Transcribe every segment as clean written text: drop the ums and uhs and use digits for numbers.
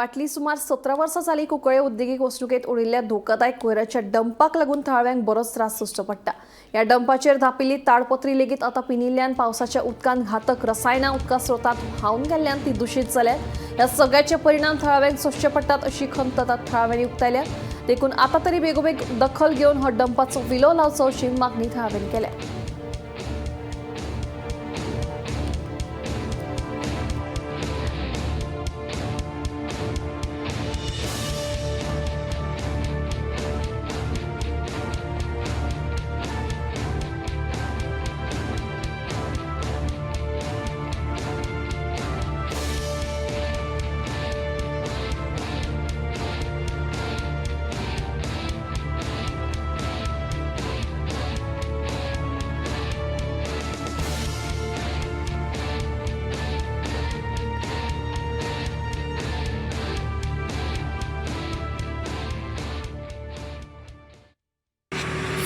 फाटली सुमार 17 वर्सां जाली कुंकळे उद्देगीक वसणुकेत उडिल्ल्या धोकादायक कोयराच्या डंपाक लागून थळाव्यांक बरोच त्रास सोंसचो पडटा। ह्या डंपाचेर धापिल्ली ताडपत्री लेगीत आतां पिनिल्ल्यान पावसाच्या उदकान घातक रसायनां उदका स्रोतांत व्हांवन गेल्ल्यान ती दुशीत जाल्यात। ह्या सगळ्याचे परिणाम थळाव्यांक सोंसचे पडटात अशी खंत थळाव्यांनी उक्तायल्या। देखून आतां तरी बेगोबेग दखल घेवन हो डंपाचो विलो लावचो अशी मागणी थळाव्यांनी केल्या।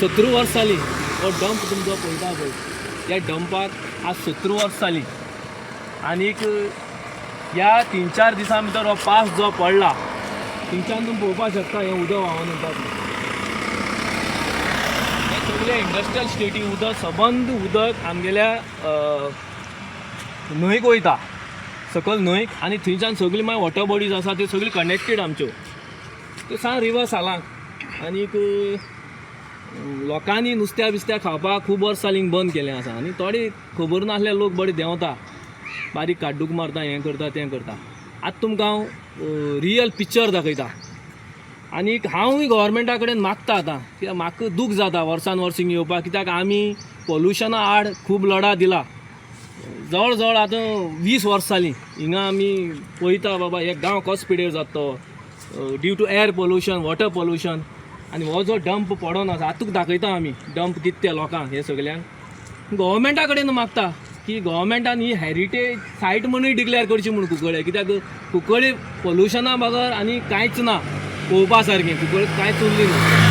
17 वर्सां जाली हो डंप तुमचो पळयता पळय। त्या डंपाक आज 17 वर्सां जाली आनीक ह्या 3-4 दिसां भितर हो पावस जो पडला थंयच्यान तुमी पळोवपाक शकता हें उदक व्हांवन येता। हें सगळें इंडस्ट्रियल स्टेटी उदक सबंद उदक आमगेल्या न्हंयक वयता सकयल न्हंयक, आनी थंयच्यान सगळी मागीर वॉटर बॉडीज आसा त्यो सगळी कनेक्टेड आमच्यो त्यो सांग रिवर सालांक। आनीक लोकांनी नुस्त्या बिस्त्या खावपाक खूब वर्सां जालीं बंद केलें आसा आनी थोडे खबर नासले लोक बरे देंवता, बारीक काड्डूक मारता, हें करता तें करता। आतां तुमकां हांव रियल पिक्चर दाखयता। आनीक हांवूय गव्हर्मेंटा कडेन मागता आतां, कित्याक म्हाका दूख जाता वर्सान वर्स हिंगा येवपाक, कित्याक आमी पोल्युशना आड खूब लढा दिला। जवळ जवळ आतां 20 वर्सां जालीं हिंगा आमी पळयता बाबा हे गांव कसो पिड्यार जाता तो due to air pollution, water pollution. आनी हो जो डंप पडोन आसा आतां दाखयता आमी डंप कितें ते लोकांक हे सगळ्यांक। गव्हर्मेंटा कडेन मागता की गव्हर्मेंटान ही हेरिटेज सायट म्हणून डिक्लेअर करची म्हणून कुंकळे, कित्याक कुंकळे पोल्युशना बगर आनी कांयच ना पळोवपा सारकें, कुंकळे कांयच उरली ना।